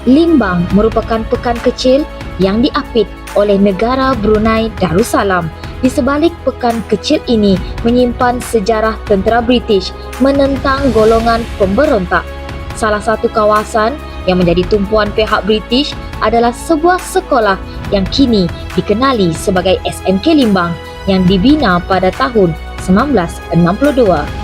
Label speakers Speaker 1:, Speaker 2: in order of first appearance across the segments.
Speaker 1: Limbang merupakan pekan kecil yang diapit oleh negara Brunei Darussalam. Di sebalik pekan kecil ini menyimpan sejarah tentera British menentang golongan pemberontak. Salah satu kawasan yang menjadi tumpuan pihak British adalah sebuah sekolah yang kini dikenali sebagai SMK Limbang yang dibina pada tahun 1962.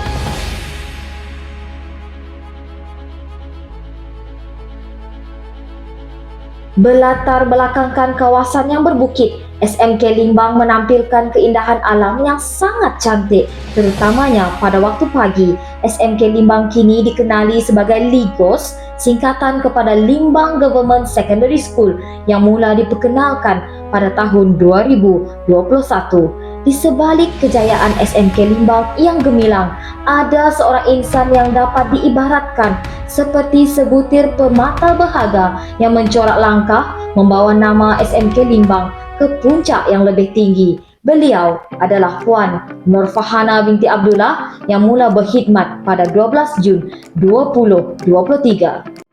Speaker 1: Berlatar belakangkan kawasan yang berbukit, SMK Limbang menampilkan keindahan alam yang sangat cantik, terutamanya pada waktu pagi. SMK Limbang kini dikenali sebagai LIGOS, singkatan kepada Limbang Government Secondary School yang mula diperkenalkan pada tahun 2021. Di sebalik kejayaan SMK Limbang yang gemilang, ada seorang insan yang dapat diibaratkan seperti sebutir permata berharga yang mencorak langkah membawa nama SMK Limbang ke puncak yang lebih tinggi. Beliau adalah Puan Nurfahana binti Abdullah yang mula berkhidmat pada 12 Jun 2023.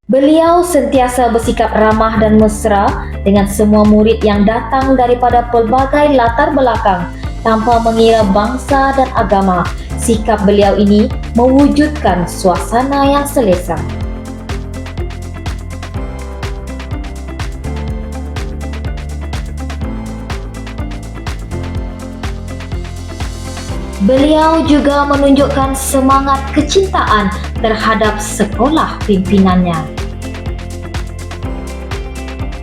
Speaker 1: Beliau sentiasa bersikap ramah dan mesra dengan semua murid yang datang daripada pelbagai latar belakang tanpa mengira bangsa dan agama. Sikap beliau ini mewujudkan suasana yang selesa. Beliau juga menunjukkan semangat kecintaan terhadap sekolah pimpinannya.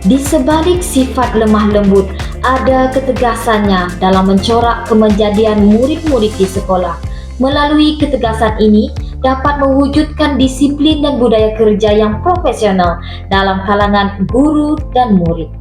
Speaker 1: Di sebalik sifat lemah lembut, ada ketegasannya dalam mencorak kemejadian murid-murid di sekolah. Melalui ketegasan ini, dapat mewujudkan disiplin dan budaya kerja yang profesional dalam kalangan guru dan murid.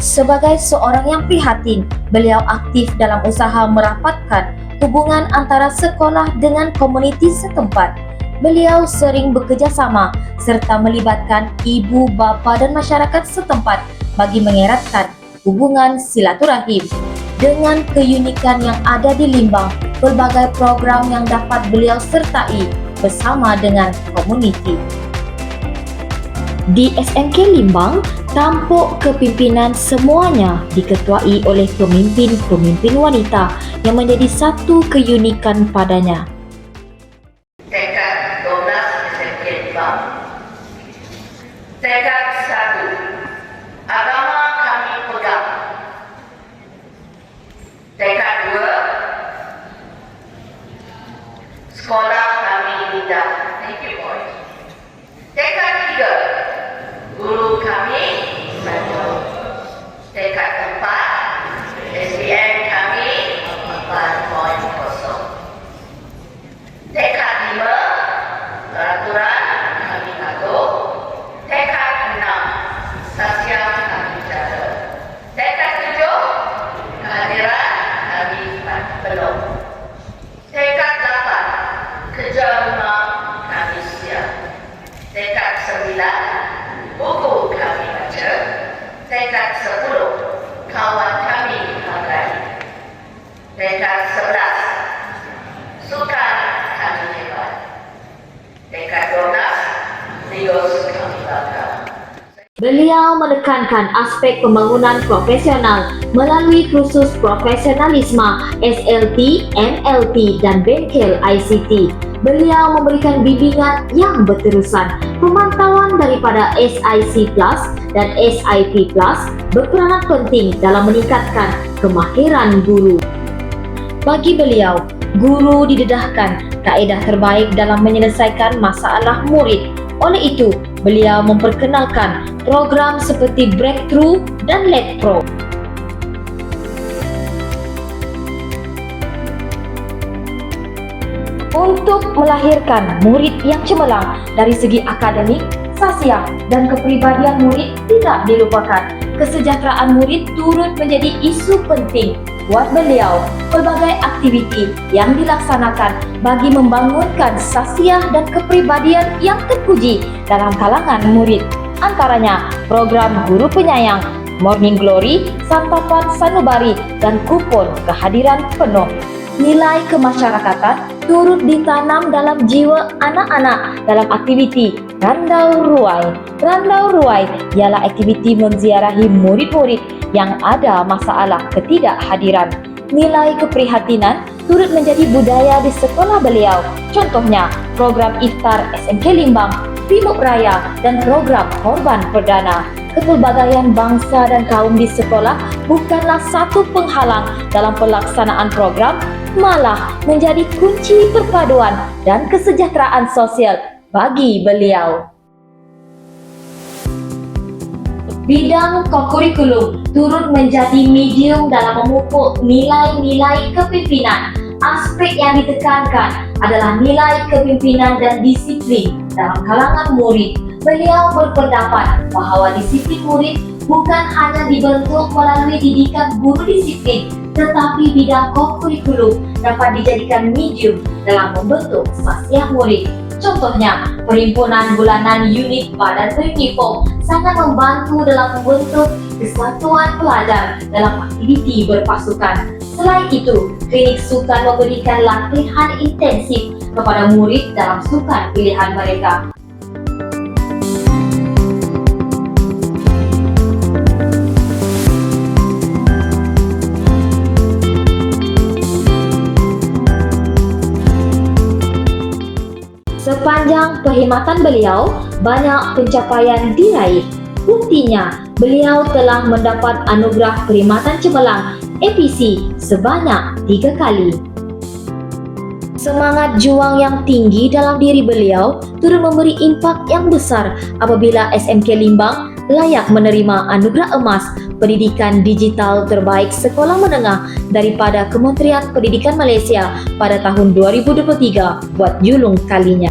Speaker 1: Sebagai seorang yang prihatin, beliau aktif dalam usaha merapatkan hubungan antara sekolah dengan komuniti setempat. Beliau sering bekerjasama serta melibatkan ibu, bapa dan masyarakat setempat bagi mengeratkan hubungan silaturahim. Dengan keunikan yang ada di Limbang, berbagai program yang dapat beliau sertai bersama dengan komuniti. Di SMK Limbang, tampuk kepimpinan semuanya diketuai oleh pemimpin-pemimpin wanita yang menjadi satu keunikan padanya.
Speaker 2: Tekad 12 SMK Limbang. Tekad 1. Agama kami pegang. Tekad 2. Sekolah kami bina. Thank you, boys. Tekad 3. Guru kami satu. Tekad 4. SDM kami 4.0. Tekad 5. Peraturan kami patuh. Tekad 6. Sasya kami jaga. Tekad 7. Kehadiran kami penuh. Tekad 8. Kerja rumah kami siap. Tekad 9. Buku kami baca. Tekad 10. Kawan kami hargai. Tekad 11. Sukan kami hebat. Tekad 12. Lios kami bangga.
Speaker 1: Beliau menekankan aspek pembangunan profesional melalui kursus profesionalisme SLT, NLT dan bengkel ICT. Beliau memberikan bimbingan yang berterusan. Pemantauan daripada SIC Plus dan SIP Plus berperanan penting dalam meningkatkan kemahiran guru. Bagi beliau, guru didedahkan kaedah terbaik dalam menyelesaikan masalah murid. Oleh itu, beliau memperkenalkan program seperti Breakthrough dan Let Pro. Untuk melahirkan murid yang cemerlang dari segi akademik, sosial dan kepribadian murid tidak dilupakan. Kesejahteraan murid turut menjadi isu penting buat beliau, pelbagai aktiviti yang dilaksanakan bagi membangunkan sasiah dan kepribadian yang terpuji dalam kalangan murid. Antaranya program Guru Penyayang, Morning Glory, Santapan Sanubari, dan kupon kehadiran penuh. Nilai kemasyarakatan turut ditanam dalam jiwa anak-anak dalam aktiviti Randau Ruai. Randau Ruai ialah aktiviti menziarahi murid-murid yang ada masalah ketidakhadiran. Nilai keprihatinan turut menjadi budaya di sekolah beliau. Contohnya, program Iftar SMK Limbang, Primuk Raya, dan program Korban Perdana. Kepelbagaian bangsa dan kaum di sekolah bukanlah satu penghalang dalam pelaksanaan program, malah menjadi kunci perpaduan dan kesejahteraan sosial bagi beliau. Bidang kokurikulum turut menjadi medium dalam memupuk nilai-nilai kepimpinan. Aspek yang ditekankan adalah nilai kepimpinan dan disiplin dalam kalangan murid. Beliau berpendapat bahawa disiplin murid bukan hanya dibentuk melalui didikan guru disiplin, tetapi bidang kokurikulum dapat dijadikan medium dalam membentuk sasiah murid. Contohnya, perhimpunan bulanan unit badan uniform sangat membantu dalam membentuk kesatuan pelajar dalam aktiviti berpasukan. Selain itu, klinik sukan memberikan latihan intensif kepada murid dalam sukan pilihan mereka. Sepanjang perkhidmatan beliau, banyak pencapaian diraih. Buktinya, beliau telah mendapat anugerah perkhidmatan cemerlang APC sebanyak 3 kali. Semangat juang yang tinggi dalam diri beliau turut memberi impak yang besar apabila SMK Limbang layak menerima anugerah emas pendidikan digital terbaik sekolah menengah daripada Kementerian Pendidikan Malaysia pada tahun 2023 buat julung kalinya.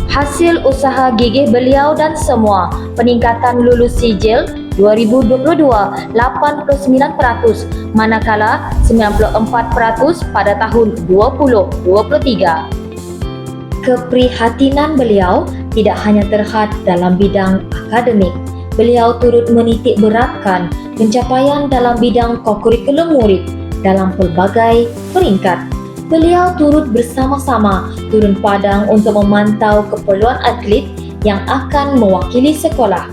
Speaker 1: Hasil usaha gigih beliau dan semua, peningkatan lulus sijil 2022 89%, manakala 94% pada tahun 2023. Keprihatinan beliau tidak hanya terhad dalam bidang akademik. Beliau turut menitik beratkan pencapaian dalam bidang kokurikulum murid dalam pelbagai peringkat. Beliau turut bersama-sama turun padang untuk memantau keperluan atlet yang akan mewakili sekolah.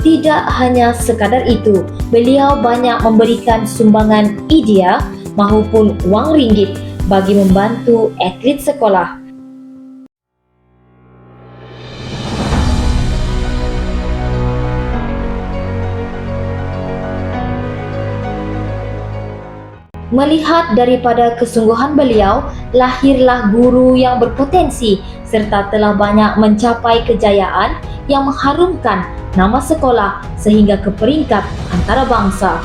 Speaker 1: Tidak hanya sekadar itu, beliau banyak memberikan sumbangan idea maupun wang ringgit bagi membantu atlet sekolah. Melihat daripada kesungguhan beliau, lahirlah guru yang berpotensi serta telah banyak mencapai kejayaan yang mengharumkan nama sekolah sehingga ke peringkat antarabangsa.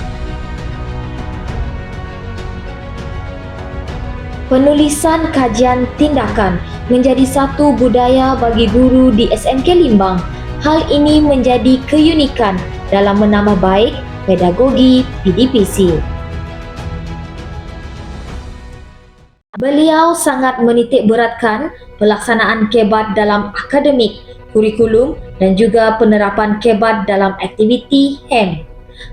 Speaker 1: Penulisan kajian tindakan menjadi satu budaya bagi guru di SMK Limbang. Hal ini menjadi keunikan dalam menambah baik pedagogi PDPC. Beliau sangat menitik beratkan pelaksanaan kebat dalam akademik, kurikulum dan juga penerapan kebat dalam aktiviti HEM.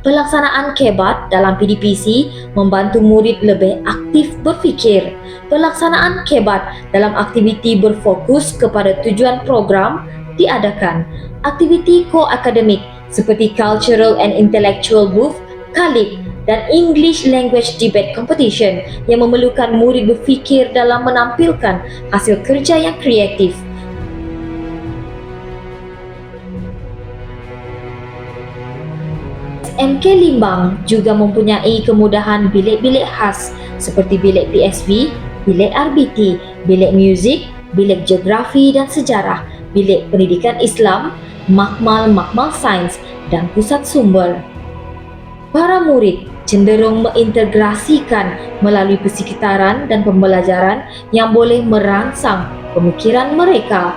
Speaker 1: Pelaksanaan kebat dalam PDPC membantu murid lebih aktif berfikir. Pelaksanaan kebat dalam aktiviti berfokus kepada tujuan program diadakan. Aktiviti ko-akademik seperti Cultural and Intellectual Booth, KALIB, dan English Language Debate Competition yang memerlukan murid berfikir dalam menampilkan hasil kerja yang kreatif. SMK Limbang juga mempunyai kemudahan bilik-bilik khas seperti bilik PSV, bilik RBT, bilik muzik, bilik geografi dan sejarah, bilik pendidikan Islam, makmal sains dan pusat sumber. Para murid cenderung mengintegrasikan melalui persekitaran dan pembelajaran yang boleh merangsang pemikiran mereka.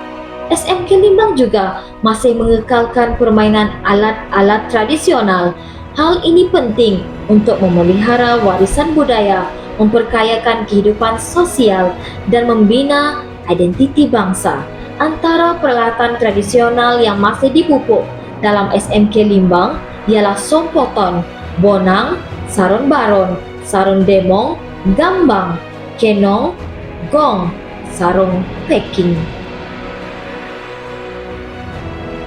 Speaker 1: SMK Limbang juga masih mengekalkan permainan alat-alat tradisional. Hal ini penting untuk memelihara warisan budaya, memperkayakan kehidupan sosial, dan membina identiti bangsa. Antara peralatan tradisional yang masih dipupuk dalam SMK Limbang ialah sompoton, bonang, sarung baron, sarung demong, gambang, kenong, gong, sarung packing.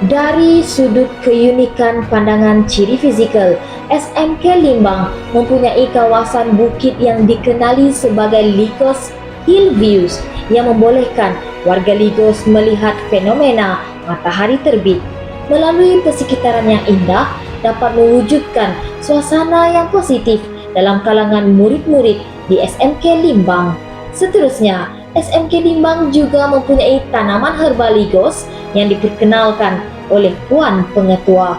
Speaker 1: Dari sudut keunikan pandangan ciri fizikal, SMK Limbang mempunyai kawasan bukit yang dikenali sebagai Ligos Hill Views yang membolehkan warga Ligos melihat fenomena matahari terbit. Melalui persekitaran yang indah dapat mewujudkan suasana yang positif dalam kalangan murid-murid di SMK Limbang. Seterusnya, SMK Limbang juga mempunyai tanaman herba Ligos yang diperkenalkan oleh Puan Pengetua.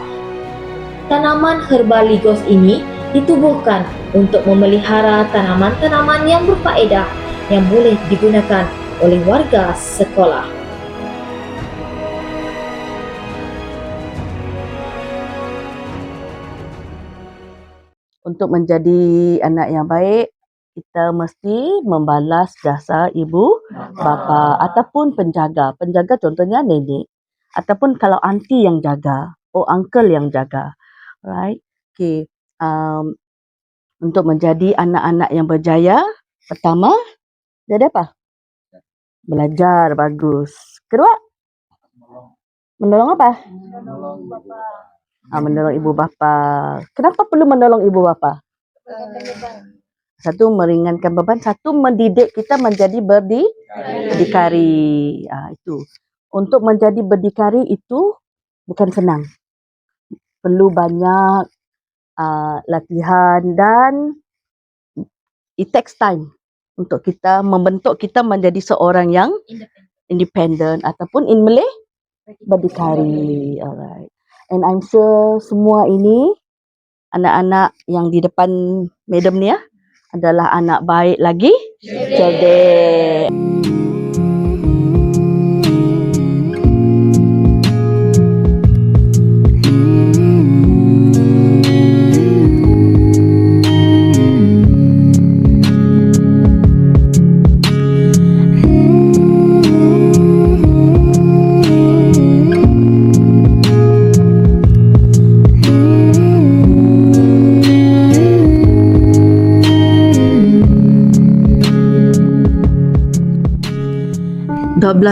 Speaker 1: Tanaman herba Ligos ini ditubuhkan untuk memelihara tanaman-tanaman yang berfaedah yang boleh digunakan oleh warga sekolah.
Speaker 3: Untuk menjadi anak yang baik, kita mesti membalas jasa ibu bapa ataupun penjaga. Penjaga contohnya nenek. Ataupun kalau aunty yang jaga, uncle yang jaga. Right? Okay. Untuk menjadi anak-anak yang berjaya, pertama, jadi apa? Belajar, bagus. Kedua, menolong apa? Menolong ibu bapa. Kenapa perlu menolong ibu bapa? Satu, meringankan beban. Satu, mendidik kita menjadi berdikari. Itu. Untuk menjadi berdikari itu bukan senang. Perlu banyak latihan dan it takes time untuk kita membentuk kita menjadi seorang yang independent ataupun in Malay berdikari. Alright. And I'm sure semua ini anak-anak yang di depan madam ni adalah anak baik lagi cerdik.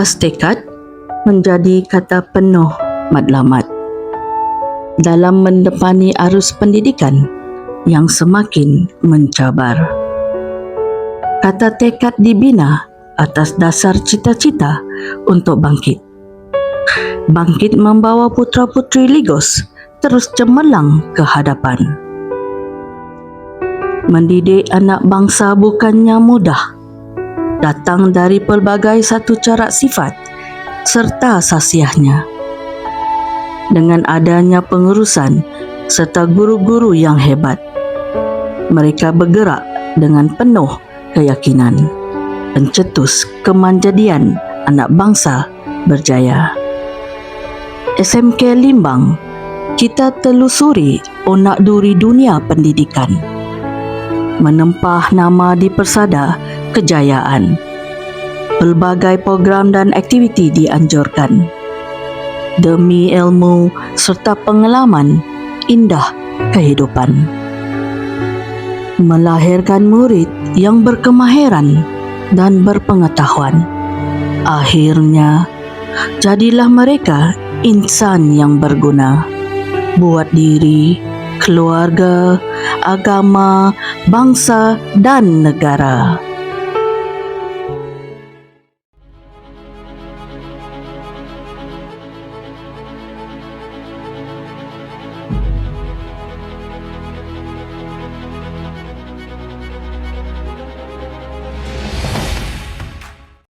Speaker 3: Tekad menjadi kata penuh matlamat dalam mendepani arus pendidikan yang semakin mencabar. Kata tekad dibina atas dasar cita-cita untuk bangkit. Bangkit membawa putra-putri Ligos terus cemerlang ke hadapan. Mendidik anak bangsa bukannya mudah. Datang dari pelbagai satu corak sifat serta sasiahnya. Dengan adanya pengurusan serta guru-guru yang hebat, mereka bergerak dengan penuh keyakinan, pencetus kemanjadian anak bangsa berjaya. SMK Limbang, kita telusuri onak duri dunia pendidikan. Menempah nama di persada kejayaan. Pelbagai program dan aktiviti dianjurkan. Demi ilmu serta pengalaman indah kehidupan. Melahirkan murid yang berkemahiran dan berpengetahuan. Akhirnya, jadilah mereka insan yang berguna buat diri, keluarga, agama, bangsa dan negara.